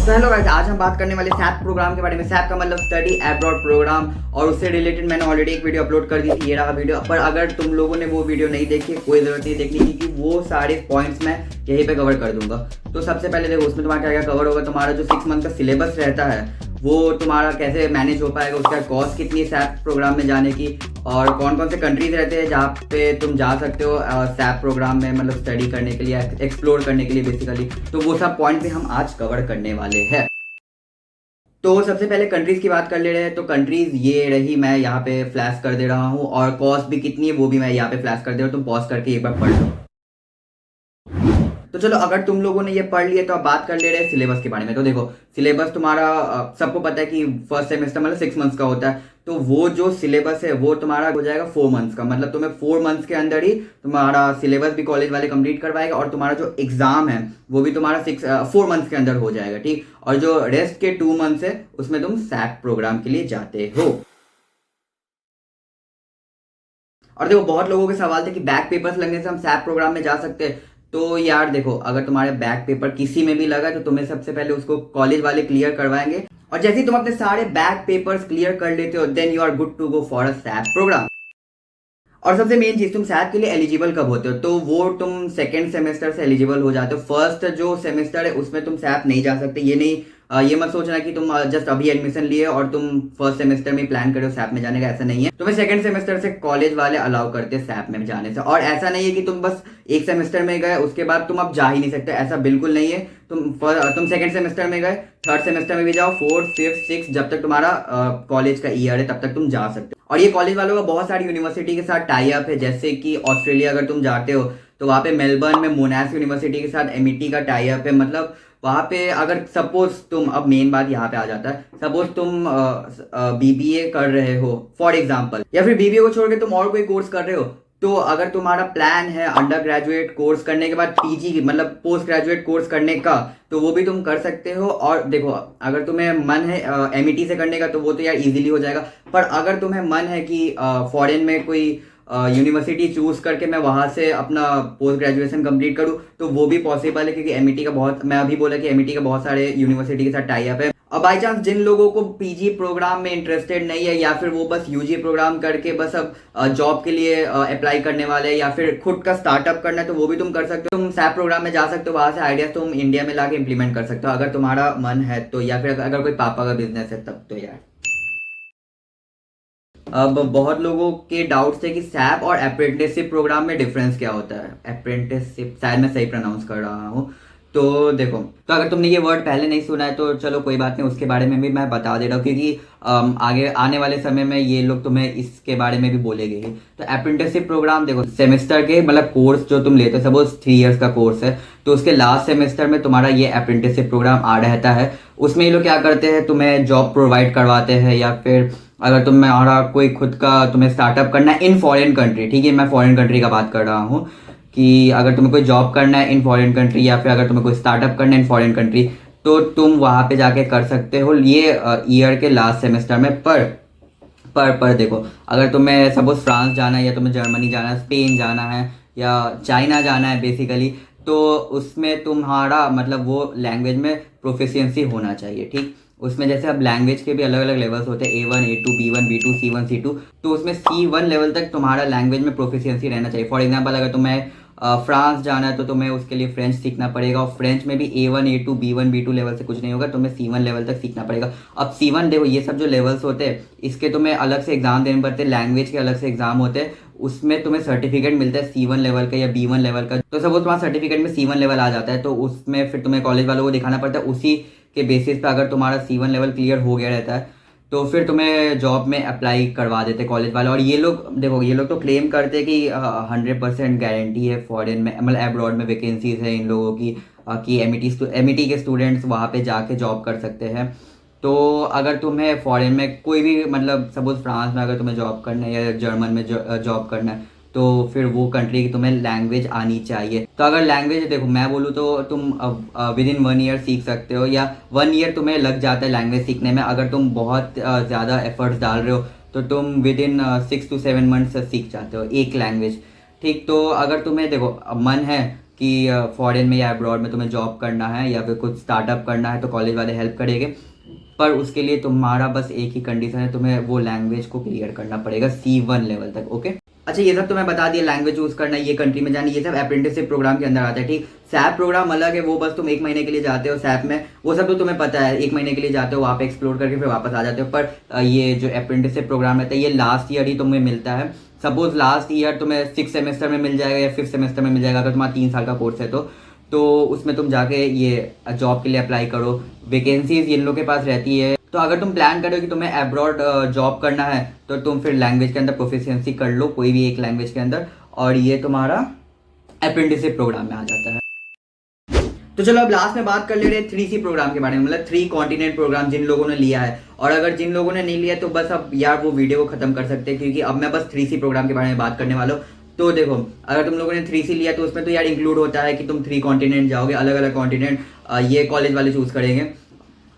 तो hello guys, आज हम बात करने वाले सैप प्रोग्राम के बारे में। सैप का मतलब स्टडी अब्रॉड प्रोग्राम, और उससे रिलेटेड मैंने ऑलरेडी एक वीडियो अपलोड कर दी थी, ये रहा वीडियो। पर अगर तुम लोगों ने वो वीडियो नहीं देखी, कोई ज़रूरत नहीं देखने की, क्योंकि वो सारे पॉइंट्स मैं यहीं पे कवर कर दूंगा। तो सबसे पहले देखो, उसमें तुम्हारा क्या क्या कवर होगा। तुम्हारा जो 6 मंथ का सिलेबस रहता है वो तुम्हारा कैसे मैनेज हो पाएगा, उसका कॉस्ट कितनी है सैप प्रोग्राम में जाने की, और कौन कौन से कंट्रीज रहते हैं जहाँ पे तुम जा सकते हो सैप प्रोग्राम में, मतलब स्टडी करने के लिए, एक्सप्लोर करने के लिए बेसिकली। तो वो सब पॉइंट भी हम आज कवर करने वाले हैं। तो सबसे पहले कंट्रीज की बात कर ले रहे हैं। तो कंट्रीज ये रही, मैं यहाँ पे फ्लैश कर दे रहा हूँ, और कॉस्ट भी कितनी है वो भी मैं यहाँ पे फ्लैश कर दे रहा हूँ। तुम पॉज करके एक बार पढ़ लो। तो चलो, अगर तुम लोगों ने ये पढ़ लिया तो अब बात कर ले रहे हैं सिलेबस के बारे में। तो देखो, सिलेबस तुम्हारा सबको पता है कि फर्स्ट सेमेस्टर मतलब 6 मंथ्स का होता है। तो वो जो सिलेबस है वो तुम्हारा हो जाएगा 4 मंथ्स का। मतलब तुम्हें 4 मंथ्स के अंदर ही तुम्हारा सिलेबस भी कॉलेज वाले कंप्लीट करवाएगा, और तुम्हारा जो एग्जाम है वो भी तुम्हारा 4 मंथ्स के अंदर हो जाएगा, ठीक। और जो रेस्ट के 2 मंथ्स है उसमें तुम सैप प्रोग्राम के लिए जाते हो। और देखो, बहुत लोगों के सवाल थे कि बैक पेपर्स लगने से हम सैप प्रोग्राम में जा सकते हैं। तो यार देखो, अगर तुम्हारे बैक पेपर किसी में भी लगा तो तुम्हें सबसे पहले उसको कॉलेज वाले क्लियर करवाएंगे, और जैसे ही तुम अपने सारे बैक पेपर्स क्लियर कर लेते हो, then you are good to go for a SAP program. और सबसे मेन चीज, तुम सैप के लिए एलिजिबल कब होते हो? तो वो तुम सेकेंड सेमेस्टर से एलिजिबल हो जाते हो। फर्स्ट जो सेमेस्टर है उसमें तुम सैप नहीं जा सकते। ये नहीं, ये मत सोचना कि तुम जस्ट अभी एडमिशन लिए और तुम फर्स्ट सेमेस्टर में प्लान करो सैप में जाने का, ऐसा नहीं है। तुम्हें सेकंड सेमेस्टर से कॉलेज वाले अलाउ करते हैं सैप में जाने से। और ऐसा नहीं है कि तुम बस एक सेमेस्टर में गए उसके बाद तुम अब जा ही नहीं सकते, ऐसा बिल्कुल नहीं है। तुम सेकंड सेमेस्टर में गए, थर्ड सेमेस्टर में भी जाओ, फोर्थ फिफ्थ सिक्स, जब तक तुम्हारा कॉलेज का ईयर है तब तक तुम जा सकते हो। और ये कॉलेज वालों का बहुत सारी यूनिवर्सिटी के साथ टाई अप है। जैसे कि ऑस्ट्रेलिया अगर तुम जाते हो तो वहाँ पे मेलबर्न में मोनाश यूनिवर्सिटी के साथ एमईटी का टाई अप है। मतलब वहाँ पे अगर सपोज तुम, अब मेन बात यहाँ पे आ जाता है, सपोज तुम बीबीए कर रहे हो फॉर एग्जांपल, या फिर बीबीए को छोड़ के तुम और कोई कोर्स कर रहे हो, तो अगर तुम्हारा प्लान है अंडर ग्रेजुएट कोर्स करने के बाद पीजी मतलब पोस्ट ग्रेजुएट कोर्स करने का, तो वो भी तुम कर सकते हो। और देखो, अगर तुम्हें मन है एमईटी से करने का तो वो तो यार इजीली हो जाएगा। पर अगर तुम्हें मन है कि फॉरेन में कोई यूनिवर्सिटी चूज करके मैं वहां से अपना पोस्ट ग्रेजुएशन कंप्लीट करूँ, तो वो भी पॉसिबल है, क्योंकि एमईटी का बहुत, मैं अभी बोला कि एमईटी का बहुत सारे यूनिवर्सिटी के साथ टाई अप है। अब बाई चांस जिन लोगों को पीजी प्रोग्राम में इंटरेस्टेड नहीं है, या फिर वो बस यूजी प्रोग्राम करके बस अब जॉब के लिए अप्लाई करने वाले हैं, या फिर खुद का स्टार्टअप करना है, तो वो भी तुम कर सकते हो। तुम सैप प्रोग्राम में जा सकते हो, वहां से आइडियाज तुम इंडिया में लाके इंप्लीमेंट कर सकते हो, अगर तुम्हारा मन है तो। या फिर अगर कोई पापा का बिजनेस है तब तो यार। अब बहुत लोगों के डाउट्स थे कि सैप और अप्रेंटिसशिप प्रोग्राम में डिफरेंस क्या होता है। अप्रेंटिसशिप, शायद मैं सही प्रोनाउंस कर रहा हूँ। तो देखो, तो अगर तुमने ये वर्ड पहले नहीं सुना है तो चलो कोई बात नहीं, उसके बारे में भी मैं बता दे रहा हूँ, क्योंकि आगे आने वाले समय में ये लोग तुम्हें इसके बारे में भी बोलेंगे ही। तो अप्रेंटिसशिप प्रोग्राम देखो, सेमेस्टर के मतलब कोर्स जो तुम लेते हो, सपोज 3 इयर्स का कोर्स है, तो उसके लास्ट सेमेस्टर में तुम्हारा ये अप्रेंटिसशिप प्रोग्राम आ रहता है। उसमें ये लोग क्या करते हैं, तुम्हें जॉब प्रोवाइड करवाते हैं, या फिर अगर तुम्हारा कोई खुद का तुम्हें स्टार्टअप करना है इन फॉरेन कंट्री, ठीक है, मैं फॉरेन कंट्री का बात कर रहा हूँ, कि अगर तुम्हें कोई जॉब करना है इन फॉरेन कंट्री, या फिर अगर तुम्हें कोई स्टार्टअप करना है इन फॉरेन कंट्री, तो तुम वहाँ पे जाके कर सकते हो ये ईयर के लास्ट सेमेस्टर में। पर देखो, अगर तुम्हें सपोज फ्रांस जाना है, या तुम्हें जर्मनी जाना है, स्पेन जाना है, या चाइना जाना है बेसिकली, तो उसमें तुम्हारा मतलब वो लैंग्वेज में प्रोफिशिएंसी होना चाहिए, ठीक। उसमें जैसे अब लैंग्वेज के भी अलग अलग लेवल्स होते हैं, A1 A2 B1 B2 C1 C2। तो उसमें C1 लेवल तक तुम्हारा लैंग्वेज में प्रोफिशिएंसी रहना चाहिए। फॉर एग्जांपल, अगर तुम्हें फ्रांस जाना है तो तुम्हें उसके लिए फ्रेंच सीखना पड़ेगा, और फ्रेंच में भी A1 A2 B1 B2 level से कुछ नहीं होगा, तुम्हें C1 लेवल तक सीखना पड़ेगा। अब C1 देखो, ये सब जो लेवल्स होते हैं इसके तुम्हें अलग से एग्जाम देने पड़ते हैं, लैंग्वेज के अलग से एग्जाम होते हैं, उसमें तुम्हें सर्टिफिकेट मिलता है C1 लेवल का या B1 लेवल का। तो सपोज तुम्हारा सर्टिफिकेट में C1 लेवल आ जाता है, तो उसमें फिर तुम्हें कॉलेज वालों को दिखाना पड़ता है। उसी के बेसिस पे अगर तुम्हारा C1 लेवल क्लियर हो गया रहता है तो फिर तुम्हें जॉब में अप्लाई करवा देते कॉलेज वाले। और ये लोग देखो, ये लोग तो क्लेम करते हैं कि 100% गारंटी है फॉरेन में, मतलब अब्रॉड में वैकेंसीज है इन लोगों की, कि एमईटी के स्टूडेंट्स वहाँ पे जाके जॉब कर सकते हैं। तो अगर तुम्हें फॉरेन में कोई भी, मतलब सपोज फ्रांस में अगर तुम्हें जॉब करना है, या जर्मन में जॉब करना है, तो फिर वो कंट्री की तुम्हें लैंग्वेज आनी चाहिए। तो अगर लैंग्वेज देखो, मैं बोलूँ तो तुम विद इन 1 ईयर सीख सकते हो, या 1 ईयर तुम्हें लग जाता है लैंग्वेज सीखने में। अगर तुम बहुत ज़्यादा एफर्ट्स डाल रहे हो तो तुम विद इन 6 to 7 मंथ्स सीख जाते हो एक लैंग्वेज, ठीक। तो अगर तुम्हें देखो मन है कि फॉरेन में या अब्रॉड में तुम्हें जॉब करना है या फिर कुछ स्टार्टअप करना है तो कॉलेज वाले हेल्प करेंगे। पर उसके लिए तुम्हारा बस एक ही कंडीशन है, तुम्हें वो लैंग्वेज को क्लियर करना पड़ेगा C1 लेवल तक। ओके, अच्छा ये सब तो मैं बता दिया, लैंग्वेज चूज करना, ये कंट्री में जाना, ये सब अप्रेंटिसशिप प्रोग्राम के अंदर आता है। ठीक, सैप प्रोग्राम अलग है, वो बस तुम 1 महीने के लिए जाते हो सैप में, वो सब तो तुम्हें पता है, 1 महीने के लिए जाते हो, वहाँ पे एक्सप्लोर करके फिर वापस आ जाते हो। पर ये जो अप्रेंटिसशिप प्रोग्राम रहता है ये लास्ट ईयर ही तुम्हें मिलता है। सपोज लास्ट ईयर तुम्हें 6 सेमेस्टर में मिल जाएगा या 5th सेमेस्टर में मिल जाएगा, अगर तुम्हारा 3 साल का कोर्स है तो उसमें तुम जाके ये जॉब के लिए अप्लाई करो। वैकेंसीज इन लोग के पास रहती है। तो अगर तुम प्लान करो कि तुम्हें अब्रॉड जॉब करना है तो तुम फिर लैंग्वेज के अंदर प्रोफिशिएंसी कर लो, कोई भी एक लैंग्वेज के अंदर, और ये तुम्हारा अप्रेंटिसशिप प्रोग्राम में आ जाता है। तो चलो अब लास्ट में बात कर ले रहे हैं 3C प्रोग्राम के बारे में, मतलब 3 कॉन्टिनेंट प्रोग्राम जिन लोगों ने लिया है। और अगर जिन लोगों ने नहीं लिया तो बस अब यार वो वीडियो को खत्म कर सकते हैं, क्योंकि अब मैं बस 3C प्रोग्राम के बारे में बात करने वाला हूँ। तो देखो, अगर तुम लोगों ने 3C लिया तो उसमें तो यार इंक्लूड होता है कि तुम 3 कॉन्टिनेंट जाओगे, अलग अलग कॉन्टिनेंट ये कॉलेज वाले चूज करेंगे।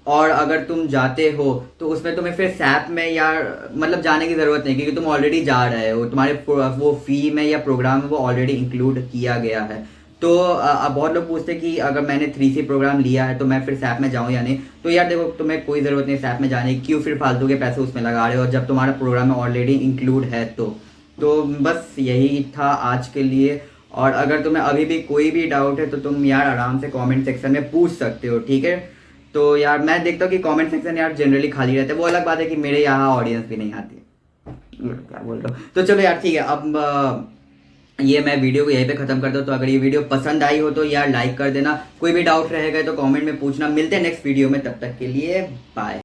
और अगर तुम जाते हो तो उसमें तुम्हें फिर सैप में यार मतलब जाने की ज़रूरत नहीं, क्योंकि तुम ऑलरेडी जा रहे हो, तुम्हारे वो फी में या प्रोग्राम में वो ऑलरेडी इंक्लूड किया गया है। तो अब बहुत लोग पूछते हैं कि अगर मैंने 3C प्रोग्राम लिया है तो मैं फिर सैप में जाऊँ या नहीं। तो यार देखो, तुम्हें कोई ज़रूरत नहीं सैप में जाने की, क्यों फिर फालतू के पैसे उसमें लगा रहे हो जब तुम्हारा प्रोग्राम में ऑलरेडी इंक्लूड है। तो बस यही था आज के लिए। और अगर तुम्हें अभी भी कोई भी डाउट है तो तुम यार आराम से कमेंट सेक्शन में पूछ सकते हो, ठीक है। तो यार मैं देखता हूँ कि कमेंट सेक्शन यार जनरली खाली रहता है, वो अलग बात है कि मेरे यहाँ ऑडियंस भी नहीं आती है, क्या बोल रहा हूँ। तो चलो यार ठीक है, अब ये मैं वीडियो को यहीं पे खत्म करता हूँ। तो अगर ये वीडियो पसंद आई हो तो यार लाइक कर देना, कोई भी डाउट रहेगा तो कमेंट में पूछना। मिलते हैं नेक्स्ट वीडियो में, तब तक के लिए बाय।